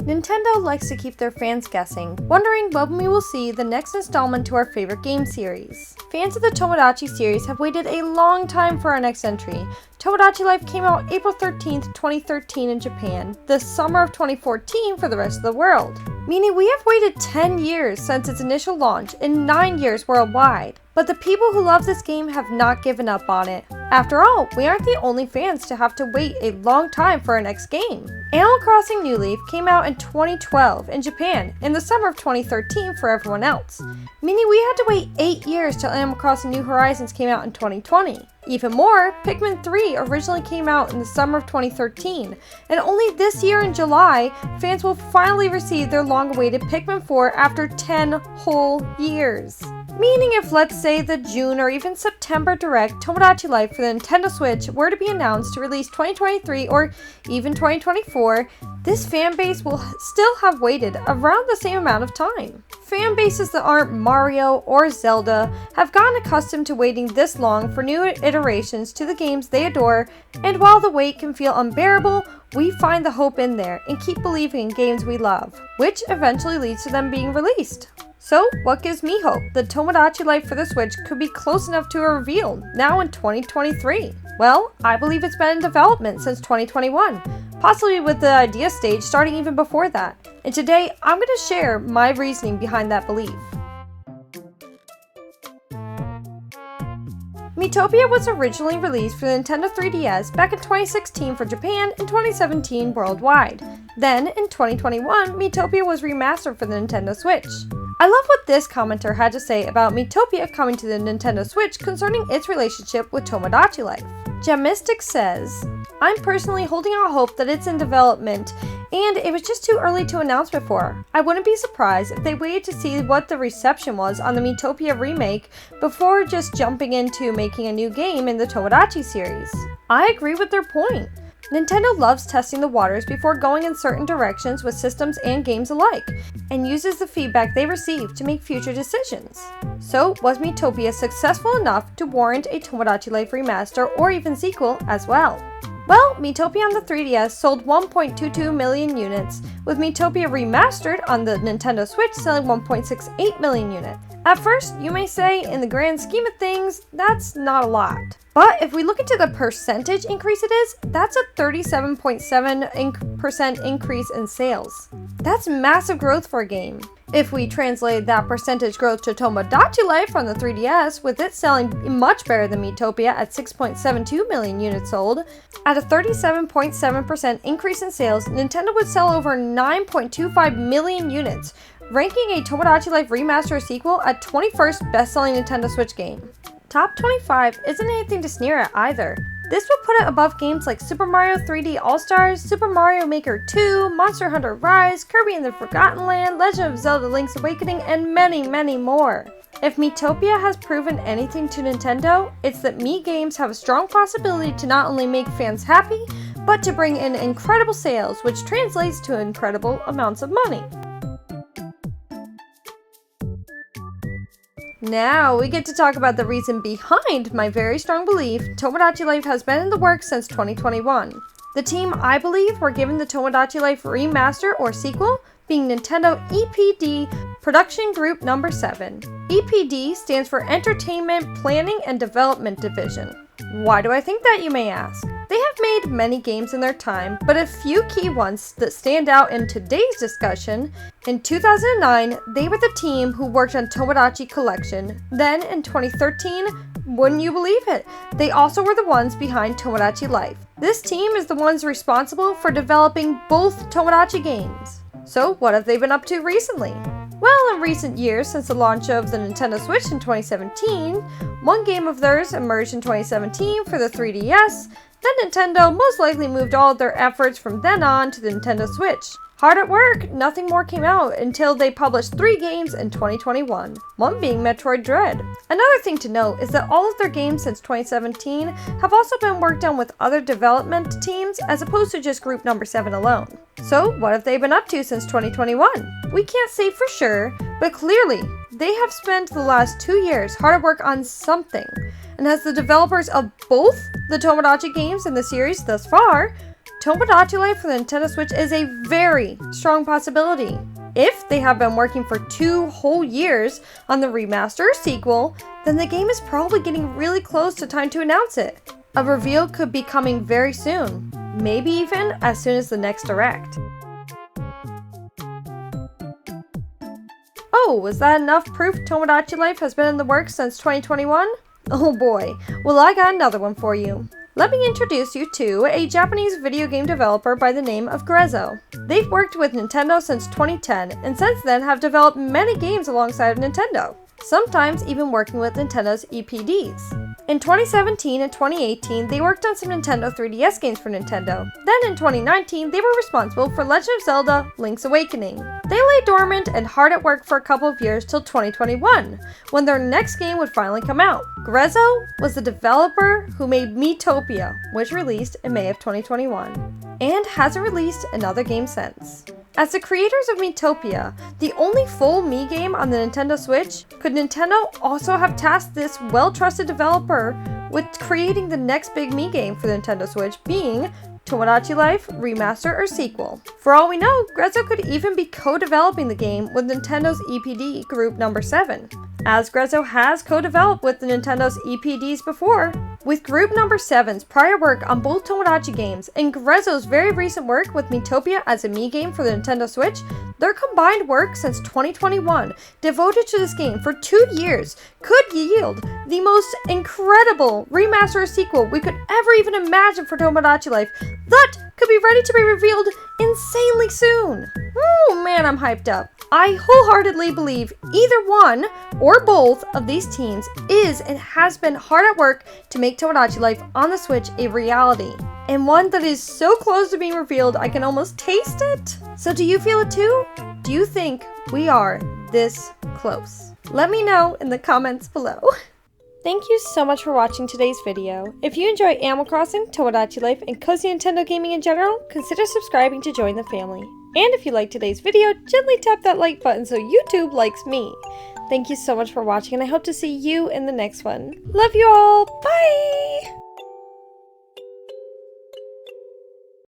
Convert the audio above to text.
Nintendo likes to keep their fans guessing, wondering when we will see the next installment to our favorite game series. Fans of the Tomodachi series have waited a long time for our next entry. Tomodachi Life came out April 13th, 2013 in Japan, the summer of 2014 for the rest of the world. Meaning we have waited 10 years since its initial launch and 9 years worldwide. But the people who love this game have not given up on it. After all, we aren't the only fans to have to wait a long time for our next game. Animal Crossing New Leaf came out in 2012 in Japan in the summer of 2013 for everyone else, meaning we had to wait 8 years till Animal Crossing New Horizons came out in 2020. Even more, Pikmin 3 originally came out in the summer of 2013, and only this year in July, fans will finally receive their long-awaited Pikmin 4 after 10 whole years. Meaning if, let's say, the June or even September Direct Tomodachi Life for the Nintendo Switch were to be announced to release 2023 or even 2024, this fanbase will still have waited around the same amount of time. Fan bases that aren't Mario or Zelda have gotten accustomed to waiting this long for new iterations to the games they adore, and while the wait can feel unbearable, we find the hope in there and keep believing in games we love, which eventually leads to them being released. So, what gives me hope that Tomodachi Life for the Switch could be close enough to a reveal now in 2023? Well, I believe it's been in development since 2021, possibly with the idea stage starting even before that. And today, I'm going to share my reasoning behind that belief. Miitopia was originally released for the Nintendo 3DS back in 2016 for Japan and 2017 worldwide. Then, in 2021, Miitopia was remastered for the Nintendo Switch. I love what this commenter had to say about Miitopia coming to the Nintendo Switch concerning its relationship with Tomodachi Life. Gemistic says, I'm personally holding out hope that it's in development, and it was just too early to announce before. I wouldn't be surprised if they waited to see what the reception was on the Miitopia remake before just jumping into making a new game in the Tomodachi series. I agree with their point. Nintendo loves testing the waters before going in certain directions with systems and games alike, and uses the feedback they receive to make future decisions. So, was Miitopia successful enough to warrant a Tomodachi Life Remaster or even sequel as well? Well, Miitopia on the 3DS sold 1.22 million units, with Miitopia Remastered on the Nintendo Switch selling 1.68 million units. At first, you may say, in the grand scheme of things, that's not a lot. But if we look into the percentage increase it is, that's a 37.7% increase in sales. That's massive growth for a game. If we translate that percentage growth to Tomodachi Life on the 3DS, with it selling much better than Miitopia at 6.72 million units sold, at a 37.7% increase in sales, Nintendo would sell over 9.25 million units, ranking a Tomodachi Life Remaster sequel at 21st best-selling Nintendo Switch game. Top 25 isn't anything to sneer at either. This would put it above games like Super Mario 3D All-Stars, Super Mario Maker 2, Monster Hunter Rise, Kirby and the Forgotten Land, Legend of Zelda Link's Awakening, and many, many more. If Miitopia has proven anything to Nintendo, it's that Mii games have a strong possibility to not only make fans happy, but to bring in incredible sales, which translates to incredible amounts of money. Now we get to talk about the reason behind my very strong belief Tomodachi Life has been in the works since 2021. The team I believe were given the Tomodachi Life Remaster or sequel being Nintendo EPD Production Group No. 7. EPD stands for Entertainment Planning and Development Division. Why do I think that, you may ask? They have made many games in their time, but a few key ones that stand out in today's discussion. In 2009, they were the team who worked on Tomodachi Collection. Then, in 2013, wouldn't you believe it, they also were the ones behind Tomodachi Life. This team is the ones responsible for developing both Tomodachi games. So, what have they been up to recently? Well, in recent years, since the launch of the Nintendo Switch in 2017, one game of theirs emerged in 2017 for the 3DS. Then Nintendo most likely moved all of their efforts from then on to the Nintendo Switch. Hard at work, nothing more came out until they published 3 games in 2021, one being Metroid Dread. Another thing to note is that all of their games since 2017 have also been worked on with other development teams as opposed to just Group No. 7 alone. So what have they been up to since 2021? We can't say for sure, but clearly they have spent the last 2 years hard at work on something. And as the developers of both the Tomodachi games in the series thus far, Tomodachi Life for the Nintendo Switch is a very strong possibility. If they have been working for 2 whole years on the remaster or sequel, then the game is probably getting really close to time to announce it. A reveal could be coming very soon, maybe even as soon as the next Direct. Oh, was that enough proof Tomodachi Life has been in the works since 2021? Oh boy, well I got another one for you. Let me introduce you to a Japanese video game developer by the name of Grezzo. They've worked with Nintendo since 2010 and since then have developed many games alongside Nintendo, sometimes even working with Nintendo's EPDs. In 2017 and 2018, they worked on some Nintendo 3DS games for Nintendo. Then in 2019, they were responsible for Legend of Zelda: Link's Awakening. They lay dormant and hard at work for a couple of years till 2021, when their next game would finally come out. Grezzo was the developer who made Miitopia, which released in May of 2021, and hasn't released another game since. As the creators of Miitopia, the only full Mii game on the Nintendo Switch, could Nintendo also have tasked this well-trusted developer with creating the next big Mii game for the Nintendo Switch, being Tomodachi Life Remaster or sequel? For all we know, Grezzo could even be co-developing the game with Nintendo's EPD Group Number 7, as Grezzo has co-developed with the Nintendo's EPDs before. With Group Number 7's prior work on both Tomodachi games and Grezzo's very recent work with Miitopia as a Mii game for the Nintendo Switch, their combined work since 2021, devoted to this game for 2 years, could yield the most incredible remaster or sequel we could ever even imagine for Tomodachi Life that could be ready to be revealed insanely soon. Oh man, I'm hyped up. I wholeheartedly believe either one or both of these teams is and has been hard at work to make Tomodachi Life on the Switch a reality, and one that is so close to being revealed I can almost taste it. So do you feel it too? Do you think we are this close? Let me know in the comments below. Thank you so much for watching today's video. If you enjoy Animal Crossing, Tomodachi Life, and cozy Nintendo gaming in general, consider subscribing to join the family. And if you liked today's video, gently tap that like button so YouTube likes me. Thank you so much for watching, and I hope to see you in the next one. Love you all! Bye!